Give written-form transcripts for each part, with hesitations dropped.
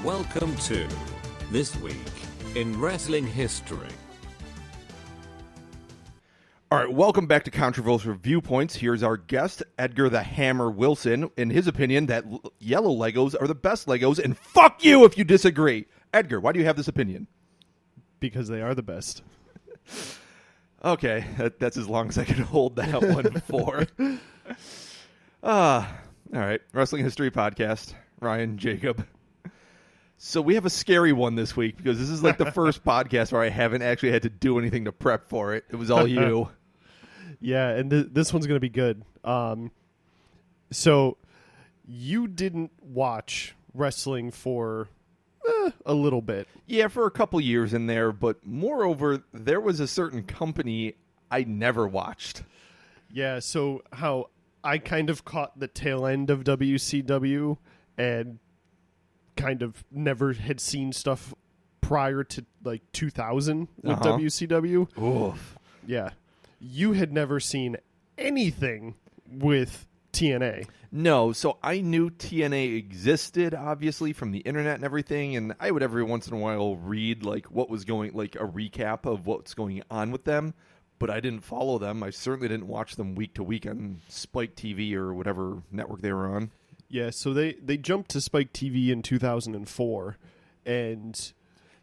Welcome to This Week in Wrestling History. All right, welcome back to Controversial Viewpoints. Here's our guest, Edgar the Hammer Wilson. In his opinion, that yellow Legos are the best Legos, and fuck you if you disagree. Edgar, why do you have this opinion? Because they are the best. Okay, that's as long as I can hold that one for. All right, Wrestling History Podcast, Ryan, Jacob. So we have a scary one this week because this is like the first podcast where I haven't actually had to do anything to prep for it. It was all you. Yeah, and this one's going to be good. So you didn't watch wrestling for a little bit. Yeah, for a couple years in there, but moreover, there was a certain company I never watched. Yeah, so how I kind of caught the tail end of WCW and kind of never had seen stuff prior to like 2000 with WCW. Oof. Yeah. You had never seen anything with TNA. No, so I knew TNA existed, obviously, from the internet and everything, and I would every once in a while read like what was going, like a recap of what's going on with them, but I didn't follow them. I certainly didn't watch them week to week on Spike TV or whatever network they were on. Yeah, so they jumped to Spike TV in 2004, and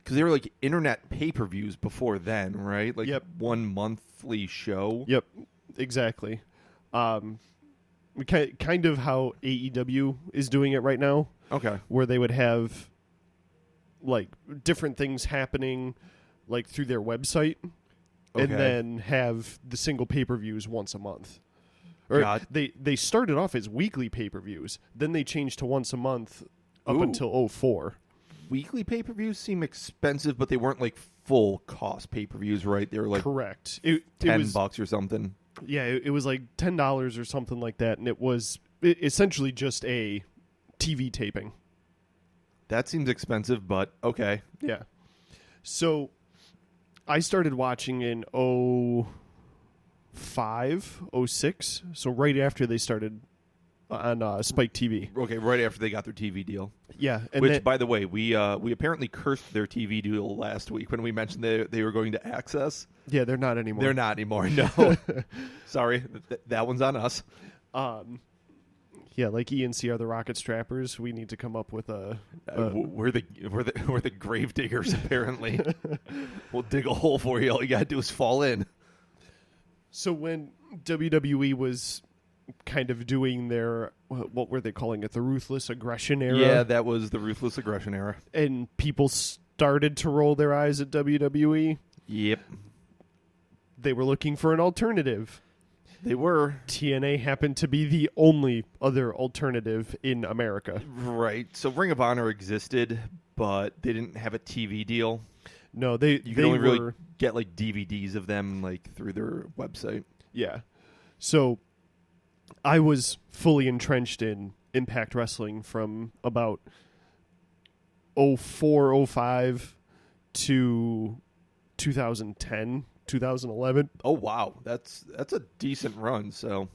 because they were like internet pay-per-views before then, right? Like one monthly show. Yep, exactly. Kind of how AEW is doing it right now. Okay. Where they would have like different things happening like through their website, and then have the single pay-per-views once a month. Or they started off as weekly pay-per-views, then they changed to once a month up until 2004. Weekly pay-per-views seem expensive, but they weren't like full cost pay-per-views, right? They were like correct. $10 or something. Yeah, it was like $10 or something like that, and it was essentially just a TV taping. That seems expensive, but okay. Yeah. So I started watching in 2005, 2006, so right after they started on Spike TV. Okay, right after they got their TV deal. Yeah. And which, by the way, we apparently cursed their TV deal last week when we mentioned they were going to Access. Yeah, they're not anymore. They're not anymore, no. Sorry, that one's on us. Yeah, like ENC are the Rocket Strappers. We need to come up with we're the grave diggers, apparently. We'll dig a hole for you. All you got to do is fall in. So when WWE was kind of doing their, what were they calling it, the Ruthless Aggression era? Yeah, that was the Ruthless Aggression era. And people started to roll their eyes at WWE. Yep. They were looking for an alternative. They were. TNA happened to be the only other alternative in America. Right. So Ring of Honor existed, but they didn't have a TV deal. No, you could only really get like DVDs of them like through their website. Yeah. So I was fully entrenched in Impact Wrestling from about 2004, 2005 to 2010, 2011. Oh wow, that's a decent run. So,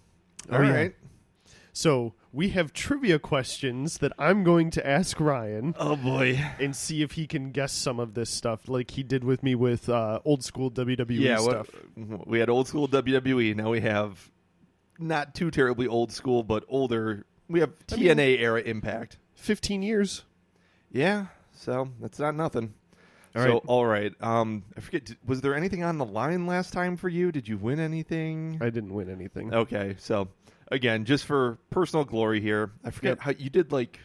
all yeah. right. So we have trivia questions that I'm going to ask Ryan. Oh boy, and see if he can guess some of this stuff, like he did with me with old school WWE stuff. We had old school WWE. Now we have not too terribly old school, but older. We have TNA era Impact. 15 years. Yeah, so that's not nothing. All right. I forget, was there anything on the line last time for you? Did you win anything? I didn't win anything. Okay, so again, just for personal glory here, I forget how you did like...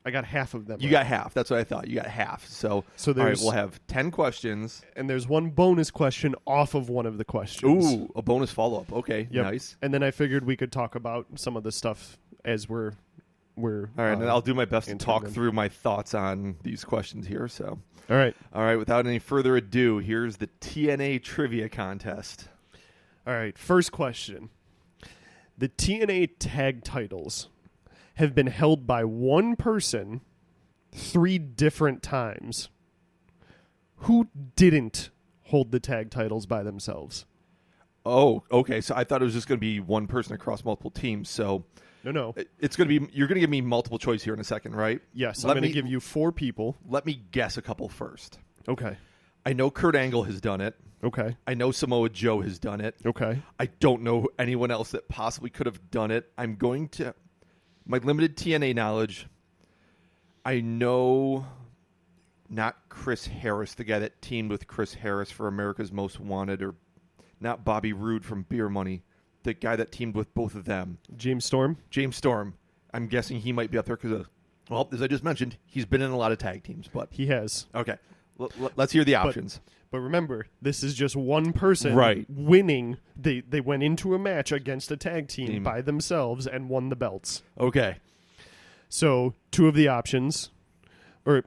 I got half of them. You got half. That's what I thought. You got half. So all right, we'll have 10 questions. And there's one bonus question off of one of the questions. Ooh, a bonus follow-up. Okay, nice. And then I figured we could talk about some of the stuff as we're all right, and I'll do my best to talk through my thoughts on these questions here. So, all right. Without any further ado, here's the TNA trivia contest. All right, first question: the TNA tag titles have been held by one person 3 different times. Who didn't hold the tag titles by themselves? Oh, okay. So I thought it was just going to be one person across multiple teams. So No. it's going to be. You're going to give me multiple choice here in a second, right? Yes, I'm going to give you 4 people. Let me guess a couple first. Okay. I know Kurt Angle has done it. Okay. I know Samoa Joe has done it. Okay. I don't know anyone else that possibly could have done it. I'm going to my limited TNA knowledge. I know not Chris Harris, the guy that teamed with Chris Harris for America's Most Wanted, or not Bobby Roode from Beer Money, the guy that teamed with both of them. James Storm? James Storm. I'm guessing he might be up there because, well, as I just mentioned, he's been in a lot of tag teams. But He has. okay, let's hear the options. But remember, this is just one person winning. They went into a match against a tag team by themselves and won the belts. Okay. So 2 of the options, or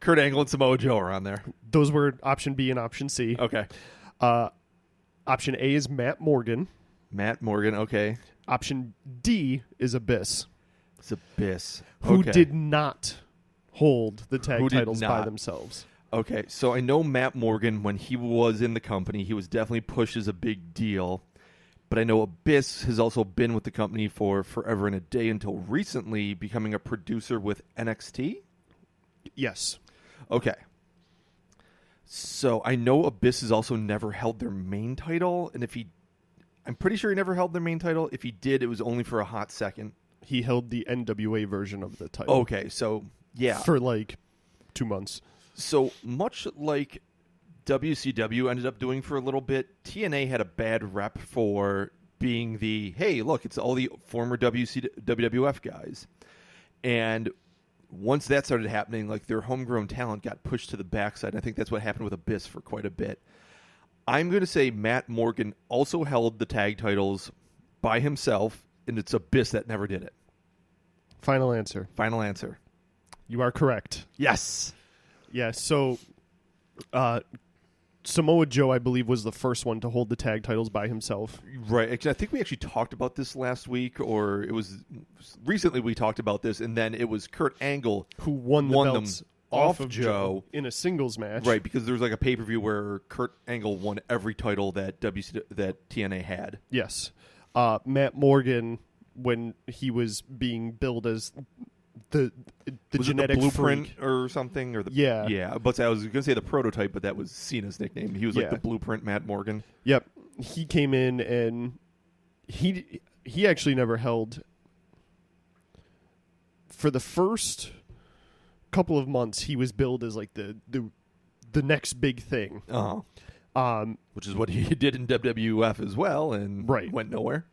Kurt Angle and Samoa Joe are on there. those were option B and option C. Okay. Option A is Matt Morgan. Matt Morgan, okay. Option D is Abyss, It's Abyss. who Okay. did not hold the tag Who did titles by not. themselves. Okay, so I know Matt Morgan, when he was in the company, he was definitely pushed as a big deal. But I know Abyss has also been with the company for forever and a day until recently, becoming a producer with NXT. Yes. Okay. So I know Abyss has also never held their main title, and I'm pretty sure he never held their main title. If he did, it was only for a hot second. He held the NWA version of the title. Okay, so yeah. For like 2 months. So much like WCW ended up doing for a little bit, TNA had a bad rep for being the, hey, look, it's all the former WWF guys. And once that started happening, like their homegrown talent got pushed to the backside. I think that's what happened with Abyss for quite a bit. I'm going to say Matt Morgan also held the tag titles by himself, and it's Abyss that never did it. Final answer. Final answer. You are correct. Yes. Yeah, so Samoa Joe, I believe, was the first one to hold the tag titles by himself. Right. Actually, I think we actually talked about this last week, or it was recently we talked about this, and then it was Kurt Angle who won the belts them off of Joe in a singles match. Right, because there was like a pay-per-view where Kurt Angle won every title that that TNA had. Yes. Matt Morgan, when he was being billed as the was genetic it the blueprint freak or something, or yeah. But I was going to say the prototype, but that was Cena's nickname. He was like the blueprint Matt Morgan. Yep, he came in and he actually never held for the first couple of months. He was billed as like the next big thing. Which is what he did in WWF as well, and went nowhere.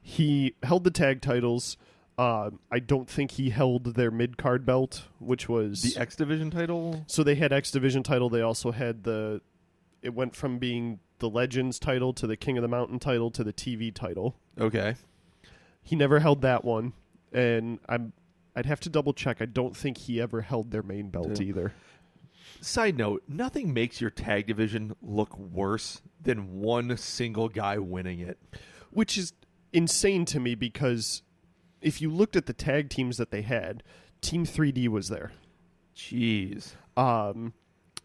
He held the tag titles. I don't think he held their mid-card belt, which was the X Division title. So they had X Division title. They also had it went from being the Legends title to the King of the Mountain title to the TV title. Okay. He never held that one, and I'd have to double check. I don't think he ever held their main belt either. Side note, nothing makes your tag division look worse than one single guy winning it. Which is insane to me, because if you looked at the tag teams that they had, Team 3D was there. Jeez.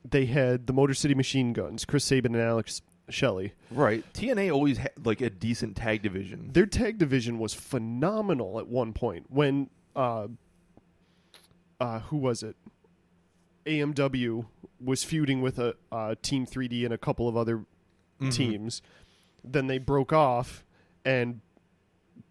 They had the Motor City Machine Guns, Chris Sabin and Alex Shelley. Right. TNA always had like a decent tag division. Their tag division was phenomenal at one point when who was it? AMW was feuding with a Team 3D and a couple of other teams. Then they broke off, and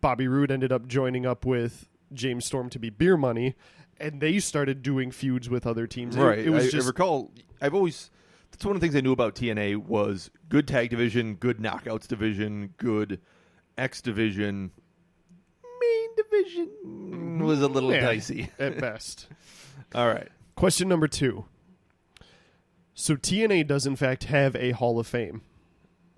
Bobby Roode ended up joining up with James Storm to be Beer Money, and they started doing feuds with other teams. Right. It was I recall, that's one of the things I knew about TNA was good tag division, good knockouts division, good X division. Main division was a little dicey. At best. All right. Question number 2. So TNA does in fact have a Hall of Fame.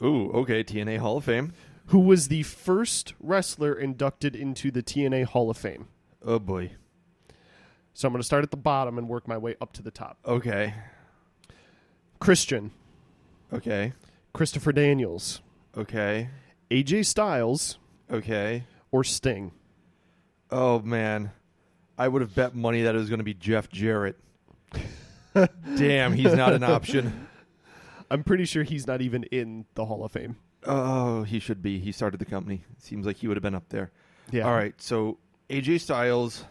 Ooh, okay, TNA Hall of Fame. Who was the first wrestler inducted into the TNA Hall of Fame? Oh, boy. So I'm going to start at the bottom and work my way up to the top. Okay. Christian. Okay. Christopher Daniels. Okay. AJ Styles. Okay. Or Sting. Oh, man. I would have bet money that it was going to be Jeff Jarrett. Damn, he's not an option. I'm pretty sure he's not even in the Hall of Fame. Oh, he should be. He started the company. Seems like he would have been up there. Yeah. All right, so AJ Styles,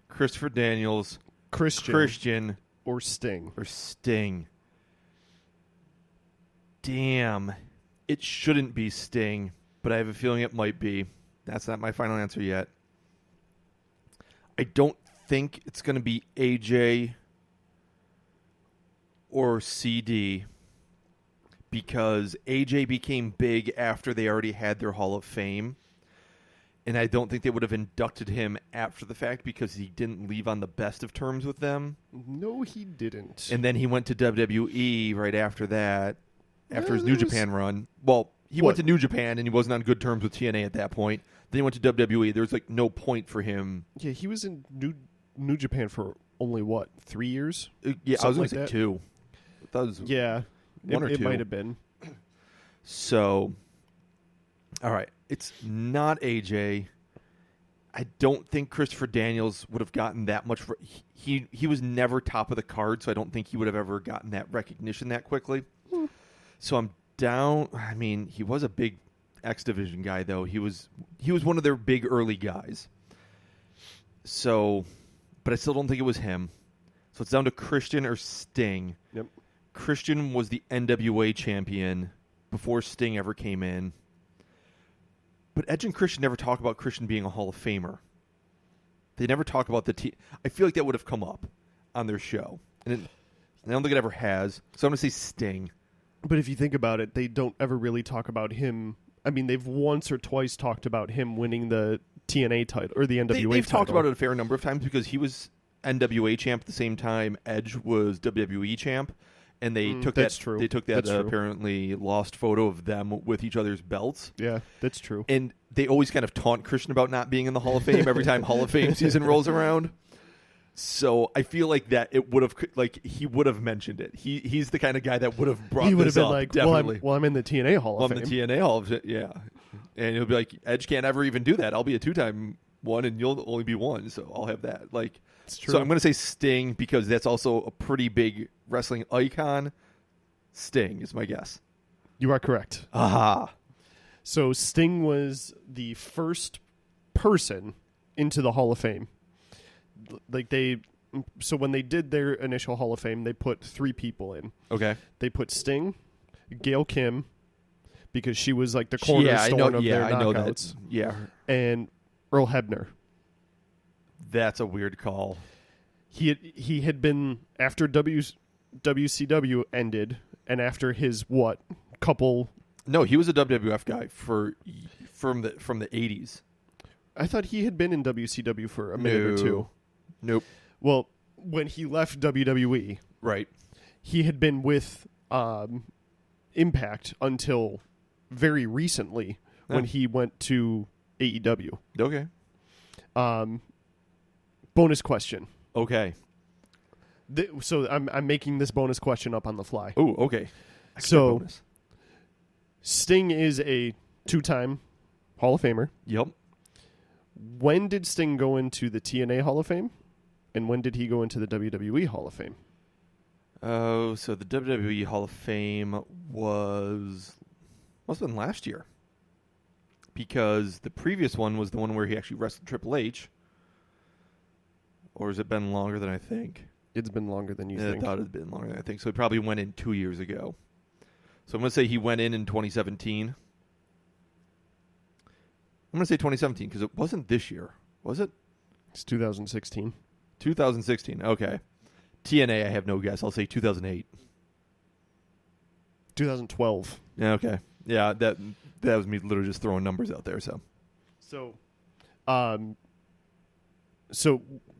Christopher Daniels, Christian, or Sting. Damn. It shouldn't be Sting, but I have a feeling it might be. That's not my final answer yet. I don't think it's going to be AJ or CD because AJ became big after they already had their Hall of Fame. And I don't think they would have inducted him after the fact because he didn't leave on the best of terms with them. No, he didn't. And then he went to WWE right after that, after his New Japan run. Well, he went to New Japan and he wasn't on good terms with TNA at that point. Then he went to WWE. There was like no point for him. Yeah, he was in New Japan for only, 3 years? Yeah, I was going to say 2. That was 1 or 2. It might have been. So, all right. It's not AJ. I don't think Christopher Daniels would have gotten that much. He was never top of the card, so I don't think he would have ever gotten that recognition that quickly. So I'm down. I mean, he was a big X Division guy, though. He was one of their big early guys. So, but I still don't think it was him. So it's down to Christian or Sting. Yep. Christian was the NWA champion before Sting ever came in. But Edge and Christian never talk about Christian being a Hall of Famer. They never talk about I feel like that would have come up on their show. And I don't think it ever has. So I'm going to say Sting. But if you think about it, they don't ever really talk about him. I mean, they've once or twice talked about him winning the TNA title or the NWA title. They've talked about it a fair number of times because he was NWA champ at the same time Edge was WWE champ. And they took that's that. True. They took that That's true. Apparently lost photo of them with each other's belts. Yeah, that's true. And they always kind of taunt Christian about not being in the Hall of Fame every time Hall of Fame season rolls around. So I feel like that it would have he would have mentioned it. He's the kind of guy that would have brought. He would this have been up, like, definitely. "Well, I'm in the TNA Hall of I'm Fame." the TNA Hall of Fame, yeah. And he'll be like, Edge can't ever even do that. I'll be a 2-time one, and you'll only be 1, so I'll have that. Like, it's true. So I'm going to say Sting because that's also a pretty big wrestling icon. Sting is my guess. You are correct. Aha. So Sting was the first person into the Hall of Fame. So when they did their initial Hall of Fame, they put 3 people in. Okay. They put Sting, Gail Kim, because she was like the cornerstone of their knockouts. I know that. Yeah. And Earl Hebner. That's a weird call. He had been after WCW ended, and after his couple. No, he was a WWF guy from the 80s. I thought he had been in WCW for a minute or two. Nope. Well, when he left WWE, right, he had been with Impact until very recently when he went to AEW. Okay. Bonus question. Okay. So I'm making this bonus question up on the fly. Oh, okay. So bonus. Sting is a 2-time Hall of Famer. Yep. When did Sting go into the TNA Hall of Fame? And when did he go into the WWE Hall of Fame? Oh, so the WWE Hall of Fame must have been last year. Because the previous one was the one where he actually wrestled Triple H. Or has it been longer than I think? It's been longer than you think. I thought it had been longer than I think. So he probably went in 2 years ago. So I'm going to say he went in 2017. I'm going to say 2017 because it wasn't this year. Was it? It's 2016. 2016. Okay. TNA, I have no guess. I'll say 2008. 2012. Yeah, okay. Yeah, that was me literally just throwing numbers out there. So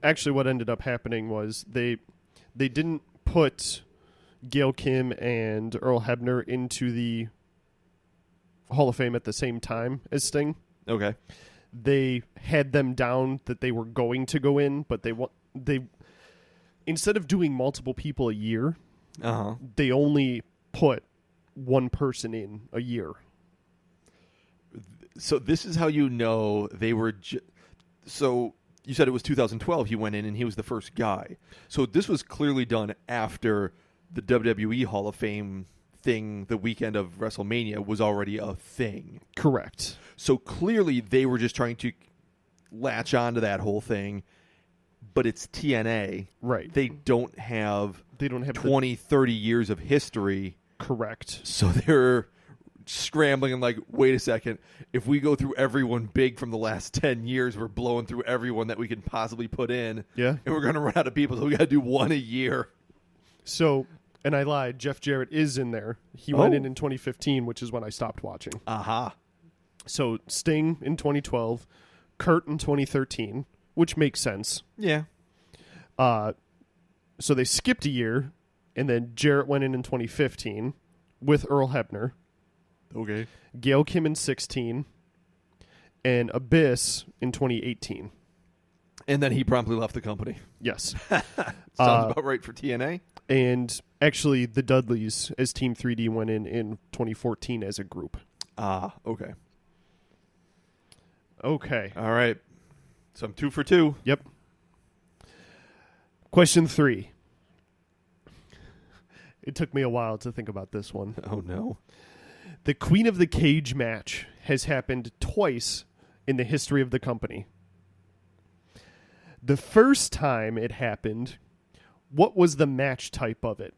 actually what ended up happening was they didn't put Gail Kim and Earl Hebner into the Hall of Fame at the same time as Sting. Okay. They had them down that they were going to go in, but they instead of doing multiple people a year, they only put one person in a year. So this is how you know they were. So you said it was 2012. He went in and he was the first guy. So this was clearly done after the WWE Hall of Fame thing the weekend of WrestleMania was already a thing. Correct. So clearly they were just trying to latch onto that whole thing, but it's TNA. Right. They don't have 20, 30 years of history. Correct. So they're scrambling and like, wait a second, if we go through everyone big from the last 10 years, we're blowing through everyone that we can possibly put in. Yeah. And we're going to run out of people, so we got to do one a year. So, and I lied, Jeff Jarrett is in there. He went in 2015, which is when I stopped watching. Aha. So Sting in 2012, Kurt in 2013, which makes sense. Yeah. So they skipped a year, and then Jarrett went in 2015 with Earl Hebner. Okay. Gail Kim in 16, and Abyss in 2018. And then he promptly left the company. Yes. Sounds about right for TNA. And actually, the Dudleys as Team 3D went in 2014 as a group. Ah, okay. Okay. All right. So I'm 2 for 2. Yep. Question 3. It took me a while to think about this one. Oh, no. The Queen of the Cage match has happened twice in the history of the company. The first time it happened, what was the match type of it?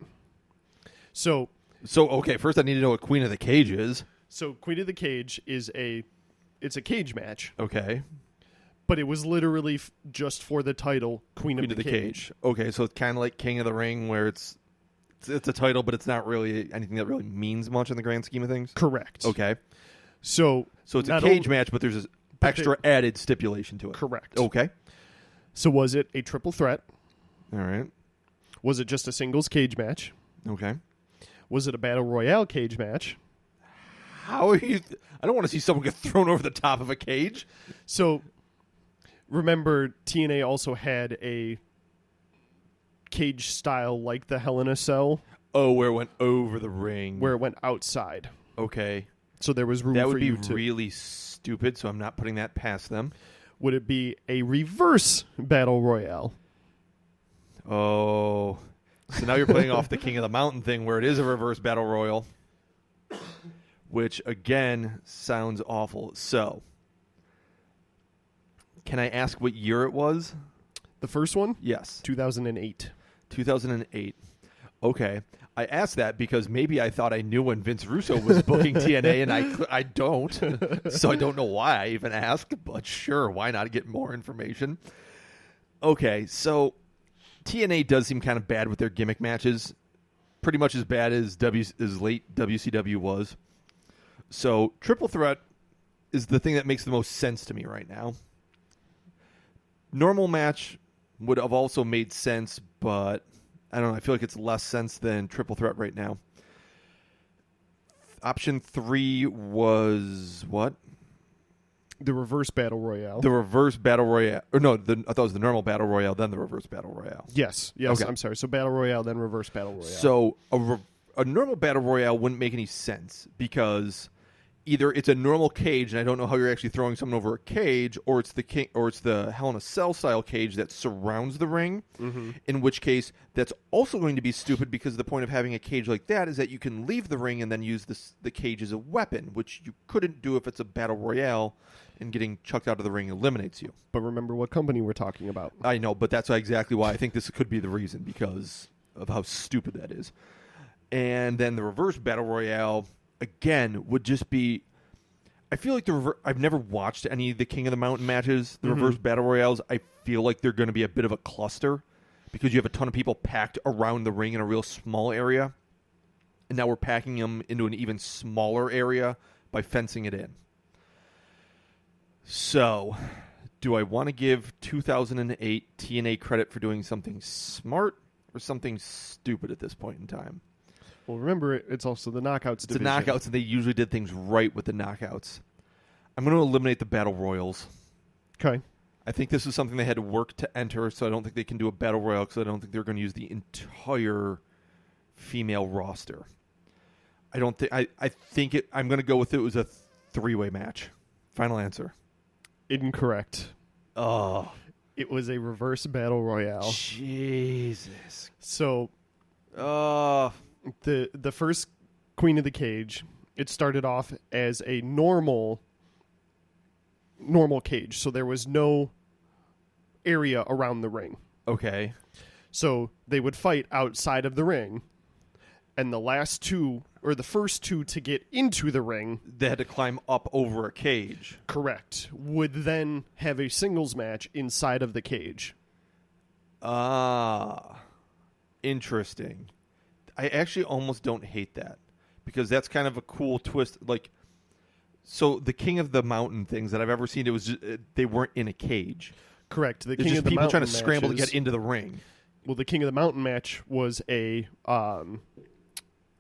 So okay, first I need to know what Queen of the Cage is. So Queen of the Cage is it's a cage match. Okay. But it was literally just for the title Queen of the Cage. Okay, so it's kind of like King of the Ring, where it's a title, but it's not really anything that really means much in the grand scheme of things. Correct. Okay. So it's a cage match, but there's this extra added stipulation to it. Correct. Okay. So was it a triple threat? All right. Was it just a singles cage match? Okay. Was it a battle royale cage match? How are you? I don't want to see someone get thrown over the top of a cage. So remember, TNA also had a cage style like the Hell in a Cell. Oh, where it went over the ring. Where it went outside. Okay. So there was room that for would you be to... really stupid, so I'm not putting that past them. Would it be a reverse battle royale? Oh. So now you're playing off the King of the Mountain thing where it is a reverse battle royal, which, again, sounds awful. So, can I ask what year it was? The first one? Yes. 2008. 2008. Okay. I asked that because maybe I thought I knew when Vince Russo was booking TNA, and I don't. So I don't know why I even asked, but sure, why not get more information? Okay, so TNA does seem kind of bad with their gimmick matches. Pretty much as bad as late WCW was. So triple threat is the thing that makes the most sense to me right now. Normal match would have also made sense, but I don't know. I feel like it's less sense than triple threat right now. Option 3 was what? The reverse battle royale. The reverse battle royale. Or no, I thought it was the normal battle royale, then the reverse battle royale. Yes. Okay. I'm sorry. So battle royale, then reverse battle royale. So a normal battle royale wouldn't make any sense because either it's a normal cage, and I don't know how you're actually throwing someone over a cage, or it's the Hell in a Cell style cage that surrounds the ring. Mm-hmm. In which case, that's also going to be stupid because the point of having a cage like that is that you can leave the ring and then use the cage as a weapon, which you couldn't do if it's a battle royale, and getting chucked out of the ring eliminates you. But remember what company we're talking about. I know, but that's exactly why I think this could be the reason, because of how stupid that is. And then the reverse battle royale, again, would just be... I feel like I've never watched any of the King of the Mountain matches, the reverse battle royales. I feel like they're going to be a bit of a cluster because you have a ton of people packed around the ring in a real small area. And now we're packing them into an even smaller area by fencing it in. So, do I want to give 2008 TNA credit for doing something smart or something stupid at this point in time? Well, remember, it's also the Knockouts division. It's the Knockouts, and they usually did things right with the Knockouts. I'm going to eliminate the Battle Royals. Okay. I think this is something they had to work to enter, so I don't think they can do a Battle Royal because I don't think they're going to use the entire female roster. I don't think... I think it... I'm going to go with it was a 3-way match. Final answer. Incorrect. Oh. It was a reverse battle royale. Jesus. So... the first Queen of the Cage. It started off as a normal cage, so there was no area around the ring. Okay. So they would fight outside of the ring, and the first two to get into the ring, They had to climb up over a cage. correct, would then have a singles match inside of the cage. Ah, interesting. I actually almost don't hate that because that's kind of a cool twist. Like, so the King of the Mountain things that I've ever seen, it was just, they weren't in a cage. Correct. The It's King just of the people Mountain trying to scramble to matches- get into the ring. Well, the King of the Mountain match was a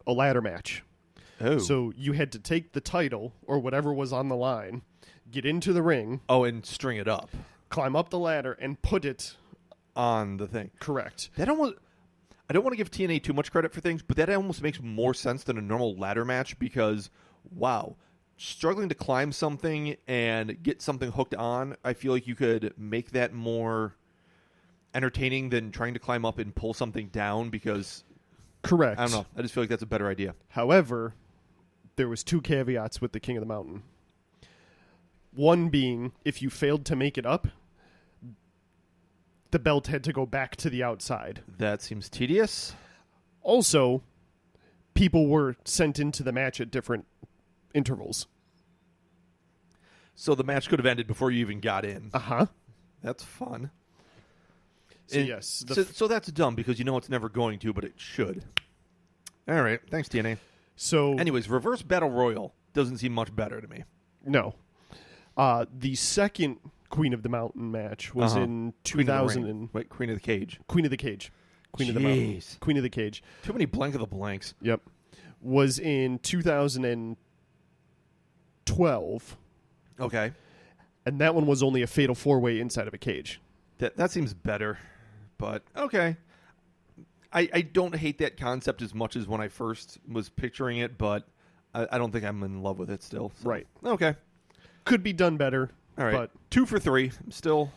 ladder match. Oh, So you had to take the title or whatever was on the line, get into the ring, and string it up climb up the ladder, and put it on the thing. correct. That almost. I don't want to give TNA too much credit for things, but that almost makes more sense than a normal ladder match because, wow, struggling to climb something and get something hooked on, I feel like you could make that more entertaining than trying to climb up and pull something down because, Correct. I don't know, I just feel like that's a better idea. However, there was 2 caveats with the King of the Mountain. One being, if you failed to make it up, the belt had to go back to the outside. That seems tedious. Also, people were sent into the match at different intervals. So the match could have ended before you even got in. Uh-huh. That's fun. So, And- yes. So that's dumb because you know it's never going to, but it should. All right. Thanks, TNA. So, Anyways, Reverse Battle Royal doesn't seem much better to me. no. The second Queen of the Mountain match was in Queen of the 2000 Ring. and Wait, Queen of the Cage. Queen of the Cage. Queen of the Mountain. Jeez. Queen of the Cage. Too many blank of the blanks. Yep. Was in 2012, Okay. and that one was only a fatal 4-way inside of a cage. That seems better, but okay. I don't hate that concept as much as when I first was picturing it, but I don't think I'm in love with it still. So. Right. Okay. Could be done better. All right. But 2 for 3. Still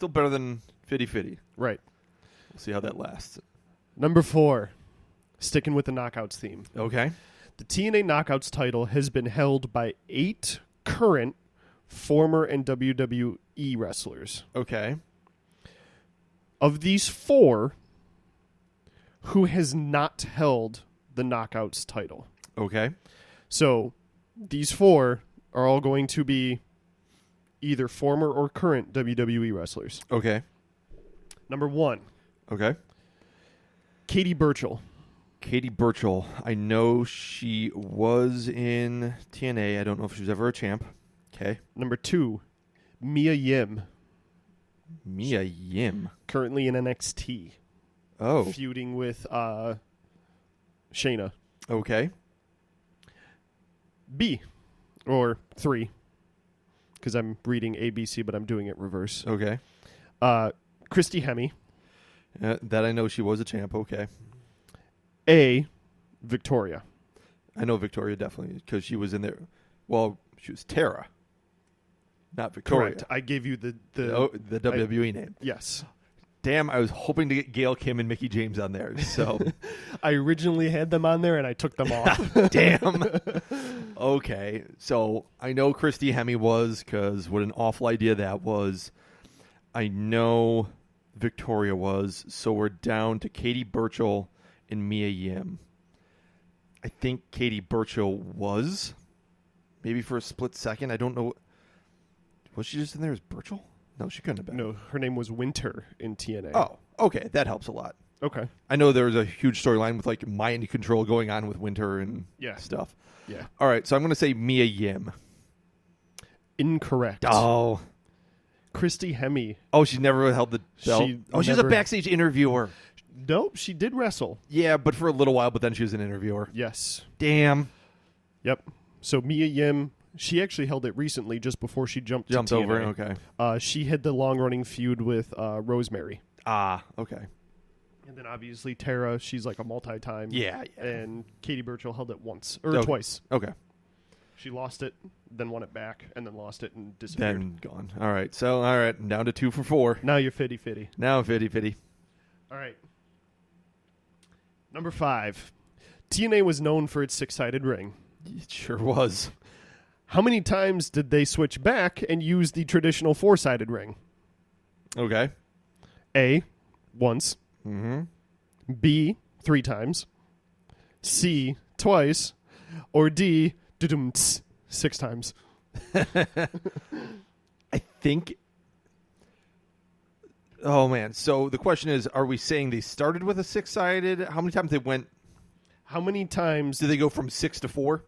better than 50-50. right. We'll see how that lasts. Number 4, sticking with the Knockouts theme. Okay. The TNA Knockouts title has been held by 8 current, former, and WWE wrestlers. Okay. Of these 4, who has not held the Knockouts title? Okay. So these 4 are all going to be either former or current WWE wrestlers. Okay. Number 1, Okay. Katie Burchill. Katie Burchill. I know she was in TNA. I don't know if she was ever a champ. Okay. Number 2, Mia Yim, Mia Yim. currently in NXT, Oh. feuding with Shayna. Okay. B, or 3, because I'm reading ABC, but I'm doing it reverse. Okay. Christy Hemme. That I know she was a champ. Okay. A, Victoria. I know Victoria definitely because she was in there. Well, she was Tara, not Victoria. Correct. I gave you the The WWE name. yes. Damn, I was hoping to get Gail Kim and Mickey James on there. So, I originally had them on there and I took them off. damn. Okay. So, I know Christy Hemme was because what an awful idea that was. I know Victoria was. So, we're down to Katie Burchill and Mia Yim. I think Katie Burchill was. Maybe for a split second. I don't know. Was she just in there as Burchill? No, she couldn't have been. No, her name was Winter in TNA. Oh, okay. That helps a lot. Okay. I know there was a huge storyline with like mind control going on with Winter and Yeah. stuff. Yeah. All right, so I'm going to say Mia Yim. Incorrect. Oh. Christy Hemme. Oh, she's never held the belt. She's a never- backstage interviewer. Nope, she did wrestle. Yeah, but for a little while, but then she was an interviewer. Yes. Damn. Yep. So Mia Yim, she actually held it recently just before she jumped Jumped to over. TNA. Okay. She had the long-running feud with Rosemary. Ah, okay. And then obviously Tara, she's like a multi-time. Yeah. And Katie Burchill held it once, or Okay. twice. Okay. She lost it, then won it back, and then lost it and disappeared. Then gone. All right. So, all right. I'm down to 2 for 4. Now you're fitty-fitty. Now 50-50. All right. Number 5. TNA was known for its six-sided ring. It sure was. How many times did they switch back and use the traditional four-sided ring? Okay. A, once. Mm-hmm. B, 3 times. C, twice. Or D, 6 times. I think... Oh, man. So the question is, are we saying they started with a six-sided? How many times they went... How many times... Did they go from 6 to 4?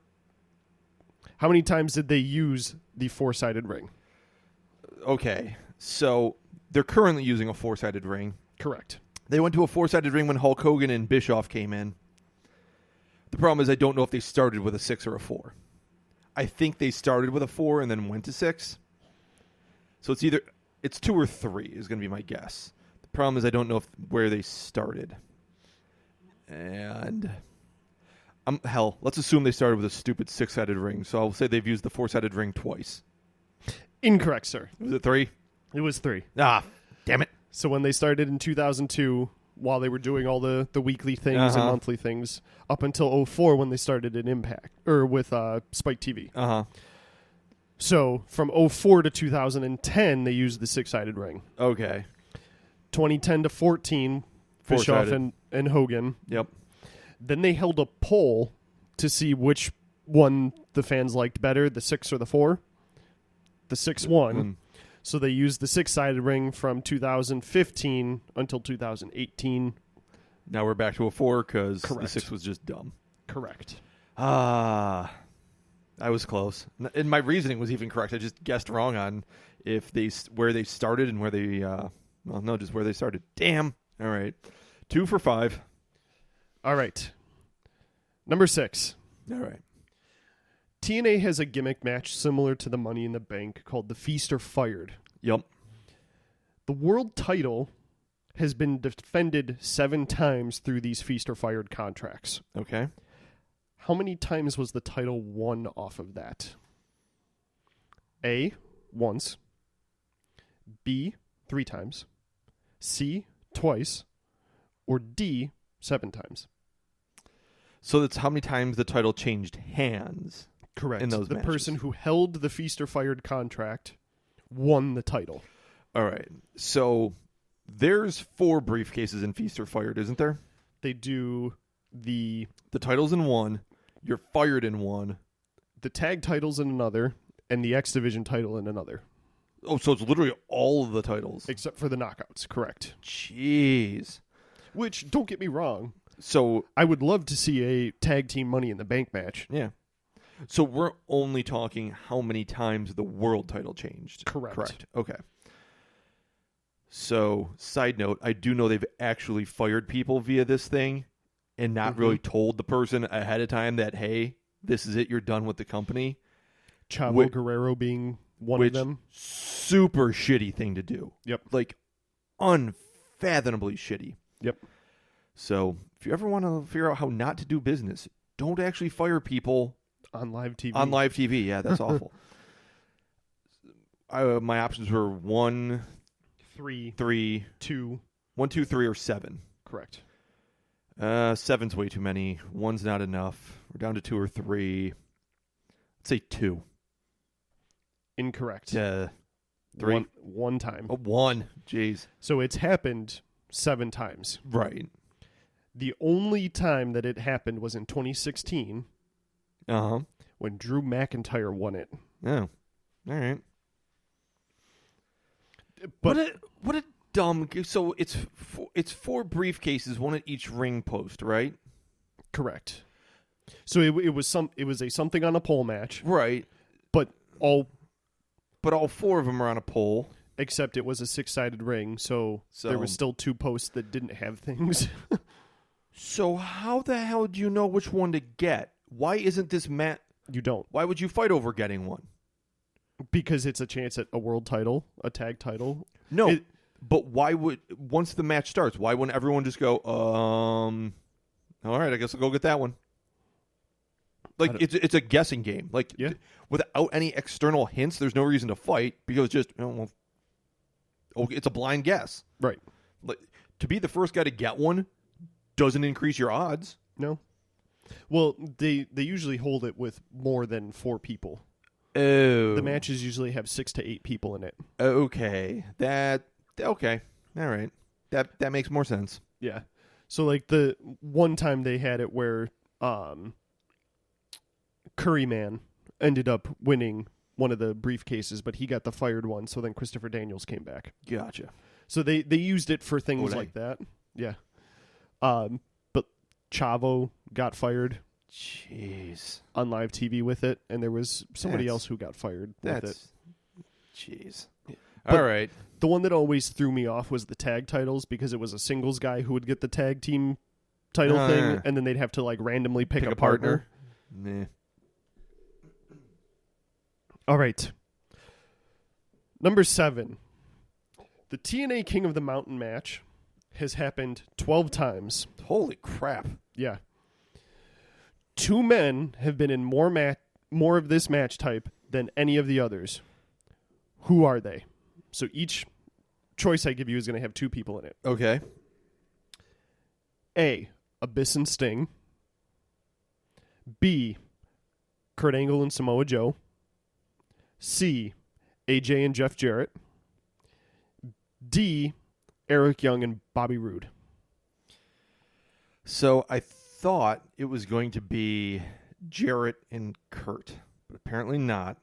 How many times did they use the four-sided ring? Okay. So they're currently using a four-sided ring. Correct. They went to a four-sided ring when Hulk Hogan and Bischoff came in. The problem is I don't know if they started with a 6 or a 4. I think they started with a 4 and then went to 6. So it's 2 or 3 is going to be my guess. The problem is I don't know where they started. And let's assume they started with a stupid 6-sided ring. So I'll say they've used the 4-sided ring twice. Incorrect, sir. Was it 3? It was 3. Ah, damn it. So when they started in 2002, while they were doing all the weekly things and monthly things, up until 2004 when they started in Impact, or with Spike TV. Uh-huh. So from 2004 to 2010, they used the 6-sided ring. Okay. 2010 to 14, Bischoff and Hogan. Yep. Then they held a poll to see which one the fans liked better, the 6 or the 4. The 6 won. So they used the 6-sided ring from 2015 until 2018. Now we're back to a 4 because the Correct. 6 was just dumb. Correct. I was close. And my reasoning was even correct. I just guessed wrong on where they started and where they just where they started. Damn. All right. 2 for 5. All right. Number 6. All right. TNA has a gimmick match similar to the Money in the Bank called the Feast or Fired. Yep. The world title has been defended 7 times through these Feast or Fired contracts. Okay. How many times was the title won off of that? A, once. B, 3 times. C, twice. Or D, 7 times. So that's how many times the title changed hands. Correct. In those the matches. person who held the Feast or Fired contract won the title. All right. So there's 4 briefcases in Feast or Fired, isn't there? They do the title's in one. You're fired in one. The tag titles in another, and the X Division title in another. Oh, so it's literally all of the titles. Except for the knockouts, correct. Jeez. Which, don't get me wrong, So I would love to see a tag team Money in the Bank match. yeah. So we're only talking how many times the world title changed. Correct. Okay. So, side note, I do know they've actually fired people via this thing and not really told the person ahead of time that, hey, this is it, you're done with the company. Chavo Guerrero being one of them. Super shitty thing to do. Yep. Like, unfathomably shitty. Yep. So, if you ever want to figure out how not to do business, don't actually fire people on live TV. On live TV, yeah, that's awful. My options were 1, 3, 2, 1, 2, 3, or 7. Correct. 7's way too many. 1's not enough. We're down to 2 or 3. Let's say 2. Incorrect. 3. One time. 1. Jeez. So it's happened 7 times. Right. The only time that it happened was in 2016. Uh-huh. When Drew McIntyre won it. Oh. All right. But what a dumb... So it's 4 briefcases, 1 at each ring post, right? Correct. So it was a something on a pole match. Right. But all 4 of them are on a pole. Except it was a 6-sided ring, so there were still 2 posts that didn't have things. So how the hell do you know which one to get? Why isn't this Matt? You don't. Why would you fight over getting one? Because it's a chance at a world title, a tag title. No, but why would, once the match starts, why wouldn't everyone just go, all right, I guess I'll go get that one? Like, it's a guessing game. Like, yeah. Without any external hints, there's no reason to fight because just, it's a blind guess. Right. Like, to be the first guy to get one doesn't increase your odds. No. Well, they usually hold it with more than 4 people. Oh. The matches usually have 6 to 8 people in it. Okay. Okay. All right. That makes more sense. Yeah. So, like, the one time they had it where Curryman ended up winning one of the briefcases, but he got the fired one, so then Christopher Daniels came back. Gotcha. So they used it for things like that. Yeah. But Chavo got fired. Jeez. On live TV with it, and there was somebody else who got fired with it. Jeez. But all right. The one that always threw me off was the tag titles, because it was a singles guy who would get the tag team title thing, and then they'd have to like randomly pick a partner. Nah. All right. Number 7. The TNA King of the Mountain match has happened 12 times. Holy crap. Yeah. 2 men have been in more of this match type than any of the others. Who are they? So each choice I give you is going to have 2 people in it. Okay. A, Abyss and Sting. B, Kurt Angle and Samoa Joe. C, AJ and Jeff Jarrett. D, Eric Young and Bobby Roode. So I thought it was going to be Jarrett and Kurt, but apparently not.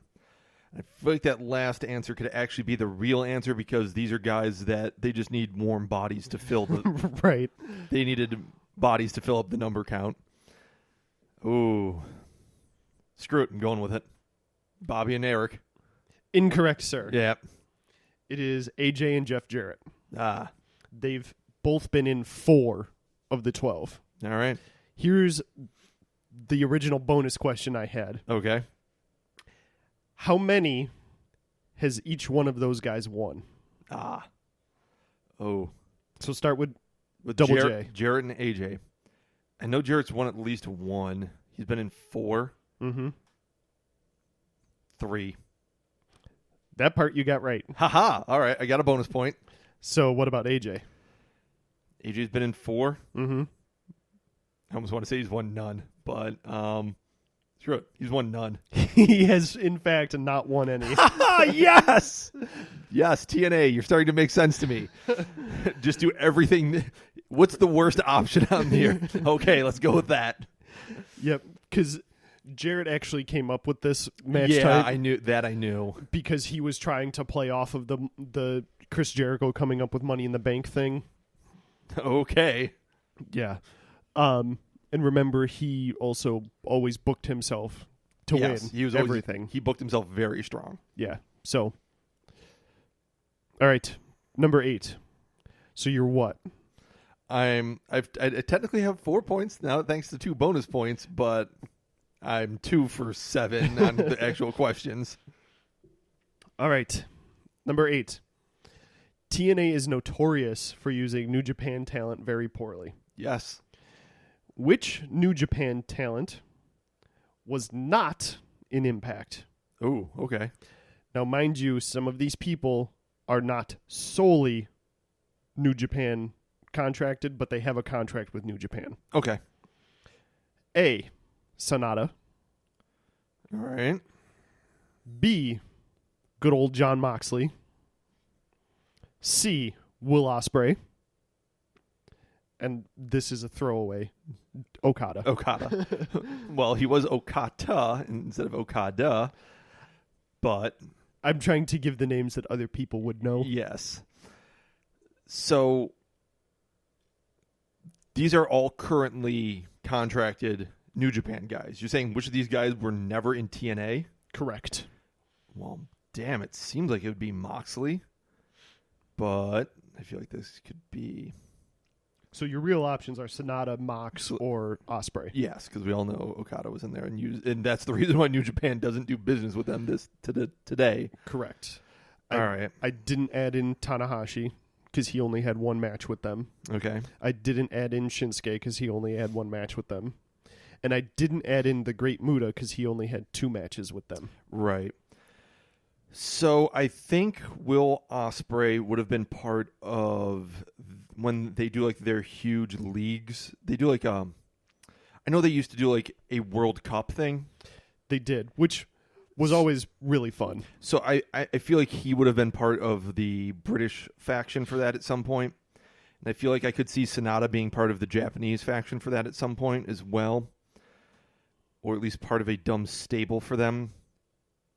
I feel like that last answer could actually be the real answer, because these are guys that they just need warm bodies to fill the right. They needed bodies to fill up the number count. Ooh. Screw it, I'm going with it. Bobby and Eric. Incorrect, sir. Yeah. It is AJ and Jeff Jarrett. Ah. They've both been in 4 of the 12. All right. Here's the original bonus question I had. Okay. How many has each one of those guys won? Ah. Oh. So start with Double J. Jarrett and AJ. I know Jarrett's won at least 1. He's been in 4. Mm-hmm. 3. That part you got right. Haha. All right. I got a bonus point. So what about AJ? AJ's been in 4. Mm-hmm. I almost want to say he's won none, but screw it. He's won none. He has, in fact, not won any. Yes! Yes, TNA, you're starting to make sense to me. Just do everything. What's the worst option on here? Okay, let's go with that. Yep, because Jarrett actually came up with this match type. I knew. Because he was trying to play off of the Chris Jericho coming up with Money in the Bank thing. Okay. Yeah. And remember, he also always booked himself to win. He was everything. He booked himself very strong. Yeah. So, all right, number 8. So you're what? I technically have 4 points now, thanks to 2 bonus points, but I'm 2 for 7 on the actual questions. All right, number 8. TNA is notorious for using New Japan talent very poorly. Yes. Which New Japan talent was not in Impact? Oh, okay. Now, mind you, some of these people are not solely New Japan contracted, but they have a contract with New Japan. Okay. A, Sonata. All right. B, good old John Moxley. C, Will Ospreay. And this is a throwaway. Okada. Well, he was Okata instead of Okada, but I'm trying to give the names that other people would know. Yes. So these are all currently contracted New Japan guys. You're saying which of these guys were never in TNA? Correct. Well, damn, it seems like it would be Moxley, but I feel like this could be... So your real options are Sonata, Mox, or Ospreay. Yes, because we all know Okada was in there, and that's the reason why New Japan doesn't do business with them today. Correct. All right. I didn't add in Tanahashi because he only had 1 match with them. Okay. I didn't add in Shinsuke because he only had 1 match with them. And I didn't add in the Great Muta because he only had 2 matches with them. Right. So I think Will Ospreay would have been part of when they do like their huge leagues. They do like I know they used to do like a World Cup thing. They did, which was always really fun. So I feel like he would have been part of the British faction for that at some point. And I feel like I could see Sonata being part of the Japanese faction for that at some point as well. Or at least part of a dumb stable for them.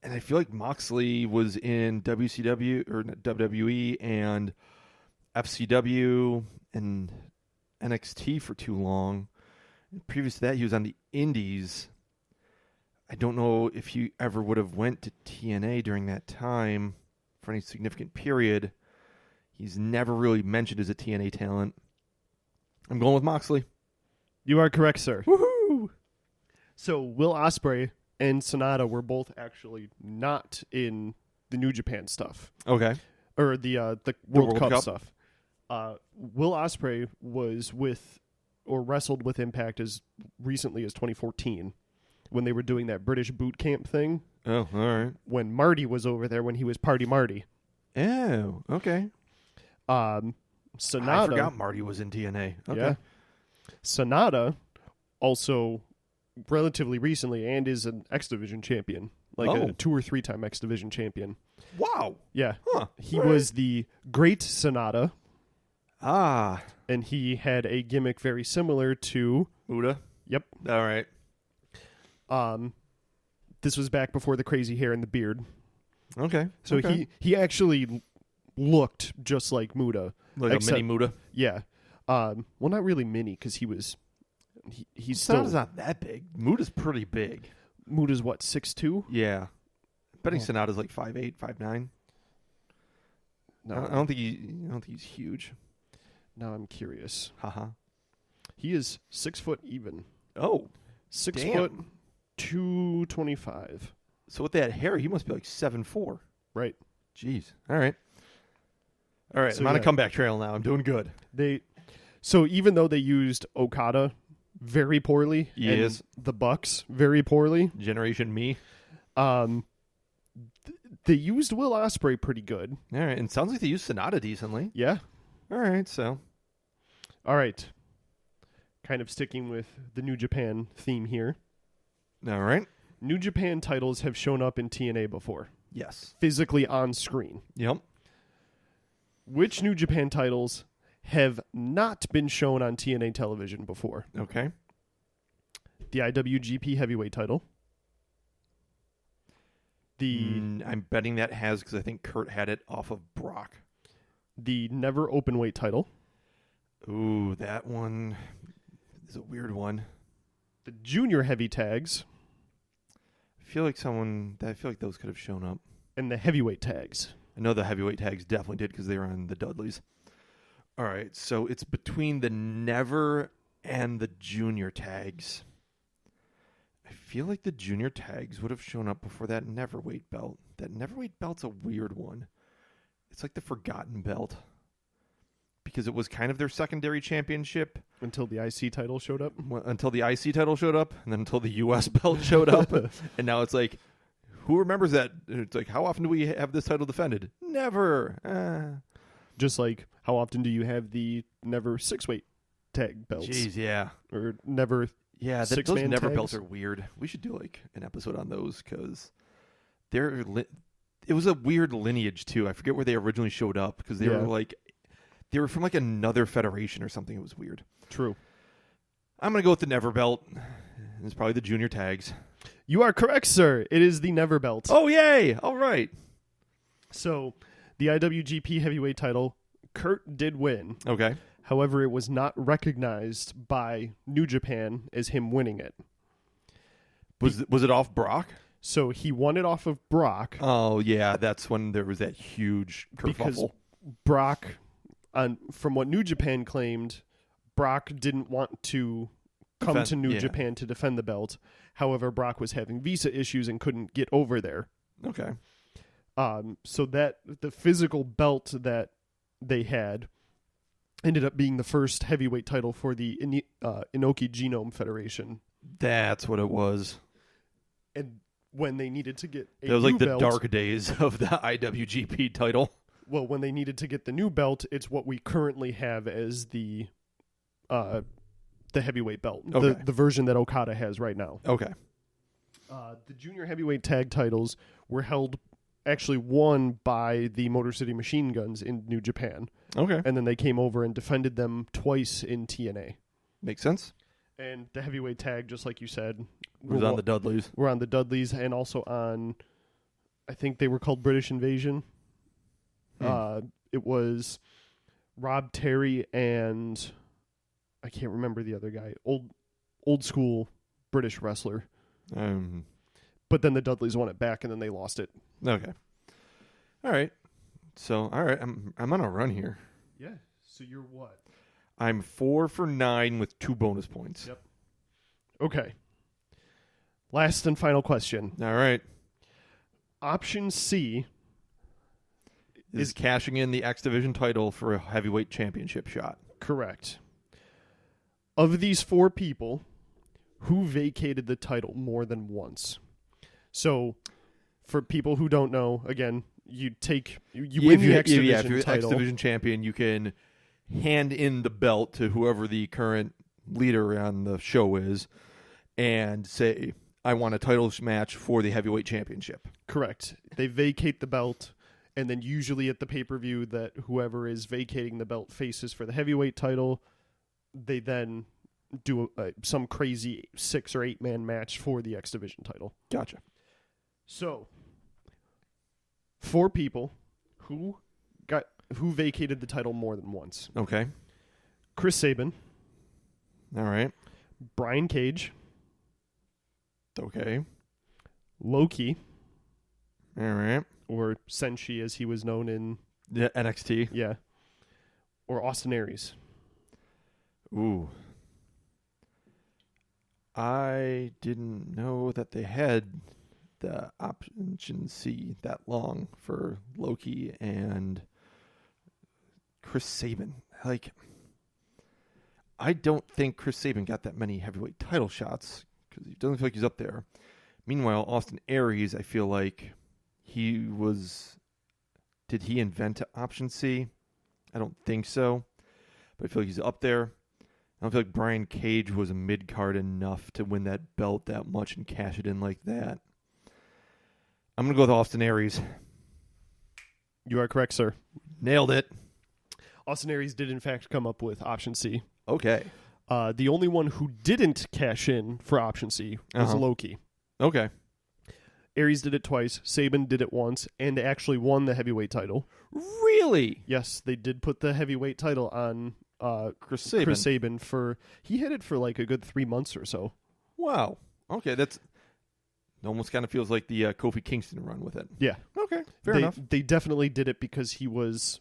And I feel like Moxley was in WCW or WWE and FCW and NXT for too long. And previous to that, he was on the Indies. I don't know if he ever would have went to TNA during that time for any significant period. He's never really mentioned as a TNA talent. I'm going with Moxley. You are correct, sir. Woohoo! So Will Ospreay and Sonata were both actually not in the New Japan stuff. Okay. Or the World Cup Cup stuff. Will Ospreay was with or wrestled with Impact as recently as 2014 when they were doing that British boot camp thing. Oh, all right. When Marty was over there when he was Party Marty. Oh, okay. Sonata. I forgot Marty was in TNA. Okay. Yeah. Sonata also relatively recently and is an X Division champion. Like a 2 or 3 time X Division champion. Wow. Yeah. Huh. He was the Great Sonata. Ah. And he had a gimmick very similar to Muda? Yep. All right. This was back before the crazy hair and the beard. Okay. So okay. he actually looked just like Muda. Like a mini Muda? Yeah. Well, not really mini because he's still... Sonata's not that big. Muda's pretty big. Muda's what, 6'2"? Yeah. Betting Sonata's like 5'8", 5'9". No, I don't think he's huge. Now I'm curious. Haha. He is 6 foot even. Oh. 6 damn. foot 225. So with that hair, he must be like 7'4". Right. Jeez. All right. So, I'm on a comeback trail now. I'm doing good. So even though they used Okada very poorly, yes, and the Bucks very poorly, Generation Me, they used Will Ospreay pretty good. All right, and it sounds like they used Sonata decently. Yeah. All right, so. All right. Kind of sticking with the New Japan theme here. All right. New Japan titles have shown up in TNA before. Yes. Physically on screen. Yep. Which New Japan titles have not been shown on TNA television before? Okay. The IWGP Heavyweight title. I'm betting that has because I think Kurt had it off of Brock. The Never Openweight title. Ooh, that one is a weird one. The Junior Heavy tags. I feel like those could have shown up. And the Heavyweight tags. I know the heavyweight tags definitely did because they were on the Dudleys. All right, so it's between the Never and the Junior tags. I feel like the Junior tags would have shown up before that Neverweight belt. That Neverweight belt's a weird one. It's like the forgotten belt because it was kind of their secondary championship. Until the IC title showed up? Until the IC title showed up, and then until the U.S. belt showed up. And now it's like, who remembers that? It's like, how often do we have this title defended? Never. Just like, how often do you have the Never 6-weight tag belts? Jeez, yeah. Or Never those six-man Never tags? belts are weird. We should do like an episode on those because it was a weird lineage too. I forget where they originally showed up because they were from like another federation or something. It was weird. True. I'm going to go with the Never belt. It's probably the Junior tags. You are correct, sir. It is the Never belt. Oh, yay. All right. So, the IWGP Heavyweight title, Kurt did win. Okay. However, it was not recognized by New Japan as him winning it. Was it off Brock? So, he won it off of Brock. Oh, yeah. That's when there was that huge kerfuffle. Because Brock, from what New Japan claimed, Brock didn't want to come to New Japan to defend the belt. However, Brock was having visa issues and couldn't get over there. Okay. So that the physical belt that they had ended up being the first heavyweight title for the Inoki Genome Federation. That's what it was. And when they needed to get a that was new like the belt, dark days of the IWGP title. Well, when they needed to get the new belt, it's what we currently have as the the heavyweight belt, Okay. the version that Okada has right now. Okay. The junior heavyweight tag titles were actually won by the Motor City Machine Guns in New Japan. Okay. And then they came over and defended them twice in TNA. Makes sense. And the heavyweight tag, just like you said, Was on the Dudleys. We're on the Dudleys and also on, I think they were called British Invasion. It was Rob Terry and I can't remember the other guy. Old school British wrestler. But then the Dudleys won it back and then they lost it. Okay. All right. So, all right, I'm on a run here. Yeah. So you're what? I'm 4 for 9 with 2 bonus points. Yep. Okay. Last and final question. All right. Option C is cashing in the X Division title for a heavyweight championship shot. Correct. Of these 4 people, who vacated the title more than once? So, for people who don't know, again, you win the X Division if you're title. X Division champion, you can hand in the belt to whoever the current leader on the show is and say, I want a title match for the heavyweight championship. Correct. They vacate the belt, and then usually at the pay-per-view that whoever is vacating the belt faces for the heavyweight title, they then do some crazy 6 or 8 man match for the X Division title. Gotcha. So, 4 people who vacated the title more than once. Okay. Chris Sabin, All right. Brian Cage, Okay. Loki, All right. or Senshi as he was known in Yeah, NXT. or Austin Aries. Ooh. I didn't know that they had the option C that long for Loki and Chris Sabin. Like, I don't think Chris Sabin got that many heavyweight title shots because he doesn't feel like he's up there. Meanwhile, Austin Aries, I feel like he was... Did he invent option C? I don't think so. But I feel like he's up there. I don't feel like Brian Cage was a mid-card enough to win that belt that much and cash it in like that. I'm going to go with Austin Aries. You are correct, sir. Nailed it. Austin Aries did, in fact, come up with option C. Okay. The only one who didn't cash in for option C was Loki. Okay. Aries did it twice. Sabin did it once and actually won the heavyweight title. Really? Yes, they did put the heavyweight title on Chris Sabin. He had it for like a good 3 months or so. Wow. Okay, that's almost kind of feels like the Kofi Kingston run with it. Yeah. Okay, fair enough. They definitely did it because he was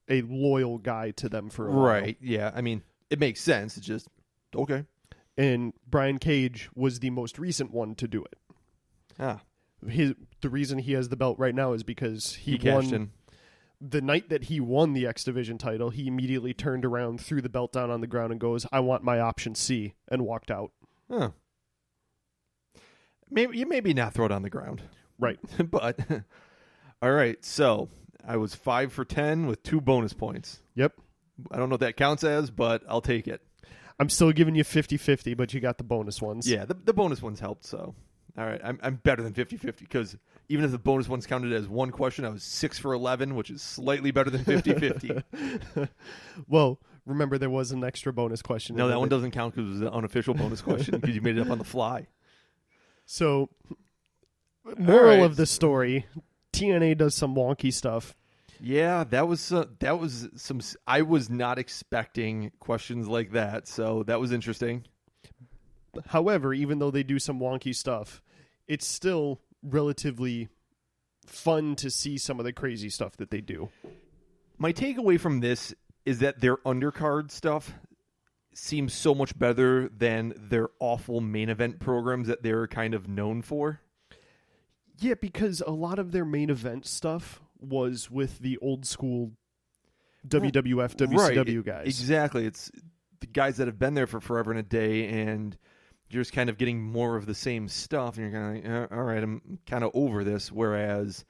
a loyal guy to them for a while. Right, yeah. I mean, it makes sense. It's just, okay. And Brian Cage was the most recent one to do it. Ah. The reason he has the belt right now is because he cashed won in. The night that he won the X Division title. He immediately turned around, threw the belt down on the ground, and goes, "I want my option C," and walked out. Huh. Maybe not throw it on the ground. Right. But, all right, so I was 5 for 10 with 2 bonus points. Yep. I don't know what that counts as, but I'll take it. I'm still giving you 50-50, but you got the bonus ones. Yeah, the bonus ones helped, so. All right, I'm better than 50-50 because even if the bonus ones counted as one question, I was 6 for 11, which is slightly better than 50-50. Well, remember there was an extra bonus question. No, that one doesn't count because it was an unofficial bonus question because you made it up on the fly. So, moral right. of the story, TNA does some wonky stuff. Yeah, that was some. I was not expecting questions like that, so that was interesting. However, even though they do some wonky stuff, it's still relatively fun to see some of the crazy stuff that they do. My takeaway from this is that their undercard stuff seems so much better than their awful main event programs that they're kind of known for. Yeah, because a lot of their main event stuff was with the old school WWF, WCW guys. Exactly. It's the guys that have been there for forever and a day, and you're just kind of getting more of the same stuff, and you're kind of like, all right, I'm kind of over this. Whereas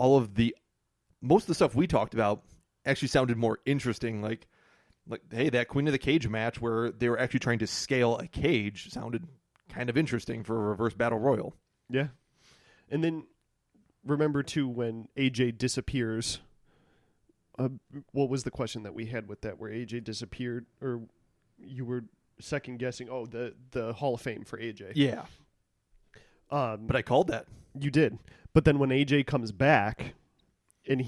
most of the stuff we talked about actually sounded more interesting. Like Like, hey, that Queen of the Cage match where they were actually trying to scale a cage sounded kind of interesting for a reverse battle royal. Yeah. And then remember, too, when AJ disappears, what was the question that we had with that, where AJ disappeared, or you were second guessing? Oh, the Hall of Fame for AJ. Yeah. But I called that. You did. But then when AJ comes back, and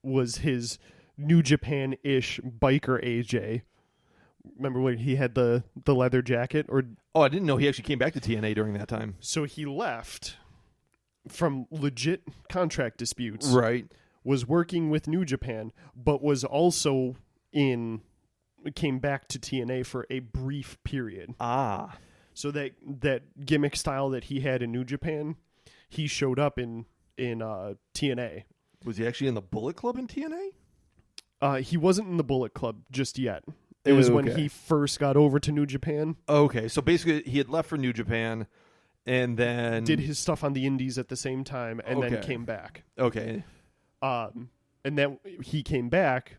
was his New Japan-ish biker AJ. Remember when he had the leather jacket? I didn't know he actually came back to TNA during that time. So he left from legit contract disputes. Right. Was working with New Japan, but was also came back to TNA for a brief period. Ah. So that gimmick style that he had in New Japan, he showed up in TNA. Was he actually in the Bullet Club in TNA? He wasn't in the Bullet Club just yet. It was when he first got over to New Japan. Okay, so basically he had left for New Japan and then... Did his stuff on the indies at the same time and then came back. Okay. And then he came back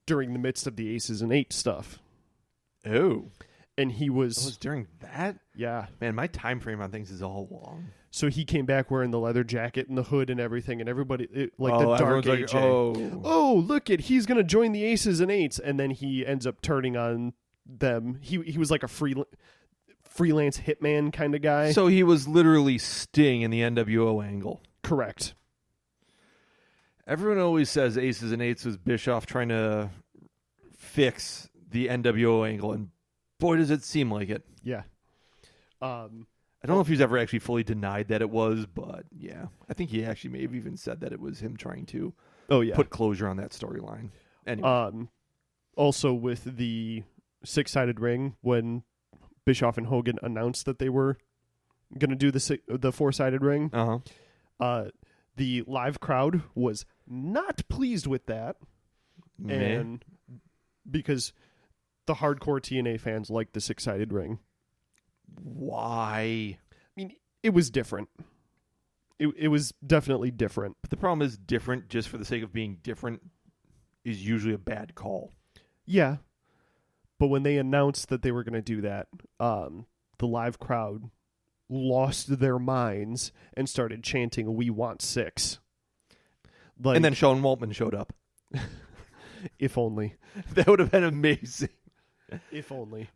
during the midst of the Aces and Eights stuff. Oh. And he was... It was during that? Yeah. Man, my time frame on things is all long. So he came back wearing the leather jacket and the hood and everything, and everybody, the dark AJ. Oh, look he's going to join the Aces and Eights, and then he ends up turning on them. He was like a freelance hitman kind of guy. So he was literally Sting in the NWO angle. Correct. Everyone always says Aces and Eights was Bischoff trying to fix the NWO angle, and boy, does it seem like it. Yeah. I don't know if he's ever actually fully denied that it was, but yeah. I think he actually may have even said that it was him trying to put closure on that storyline. Anyway. Also with the six-sided ring, when Bischoff and Hogan announced that they were going to do the four-sided ring, the live crowd was not pleased with that. And because the hardcore TNA fans like the six-sided ring. Why? I mean, it was different. It was definitely different. But the problem is different just for the sake of being different is usually a bad call. Yeah. But when they announced that they were going to do that, the live crowd lost their minds and started chanting, "We want six." And then Sean Waltman showed up. If only. That would have been amazing. If only.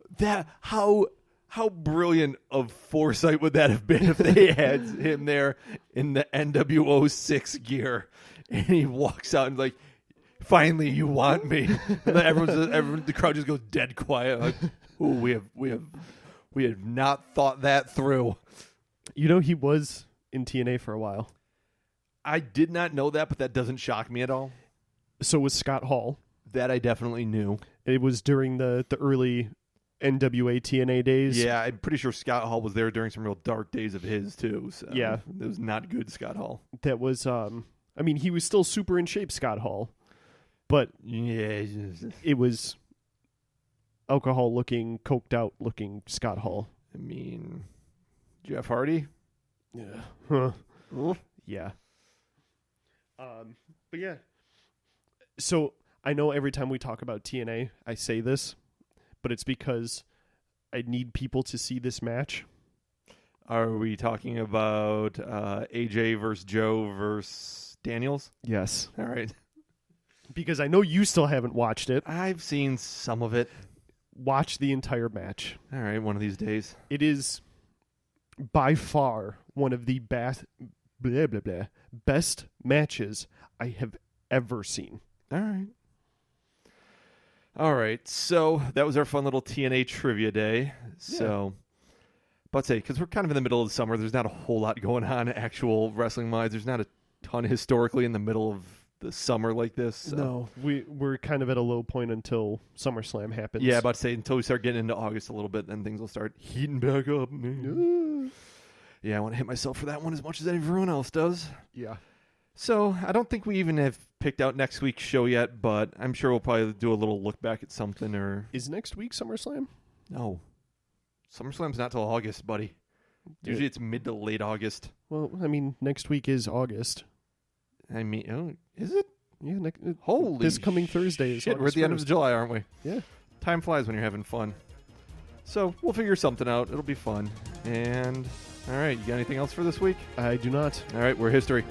How brilliant of foresight would that have been if they had him there in the NWO 6 gear, and he walks out and like, finally you want me, and then the crowd just goes dead quiet. Like, ooh, we have not thought that through. You know, he was in TNA for a while. I did not know that, but that doesn't shock me at all. So was Scott Hall. That I definitely knew. It was during the early NWA TNA days. Yeah, I'm pretty sure Scott Hall was there during some real dark days of his too. So yeah, it was not good, Scott Hall. That was, I mean, he was still super in shape, Scott Hall, but yeah, it was alcohol-looking, coked-out-looking Scott Hall. I mean, Jeff Hardy. Yeah. Huh. Yeah. But yeah. So I know every time we talk about TNA, I say this, but it's because I need people to see this match. Are we talking about AJ versus Joe versus Daniels? Yes. All right. Because I know you still haven't watched it. I've seen some of it. Watch the entire match. All right, one of these days. It is by far one of the best matches I have ever seen. All right. So that was our fun little TNA trivia day. So, but say, because we're kind of in the middle of the summer, there's not a whole lot going on actual wrestling-wise. There's not a ton historically in the middle of the summer like this. So. No, we're kind of at a low point until SummerSlam happens. Yeah, about to say until we start getting into August a little bit, then things will start heating back up. Yeah, I want to hit myself for that one as much as everyone else does. Yeah. So I don't think we even have picked out next week's show yet, but I'm sure we'll probably do a little look back at something. Or is next week SummerSlam? No, SummerSlam's not till August, buddy. Usually it's mid to late August. Well, I mean, next week is August. I mean, is it? Yeah, Holy this coming Thursday is shit, we're at the end of July, aren't we? Yeah. Time flies when you're having fun. So we'll figure something out. It'll be fun. And all right, you got anything else for this week? I do not. All right, we're history.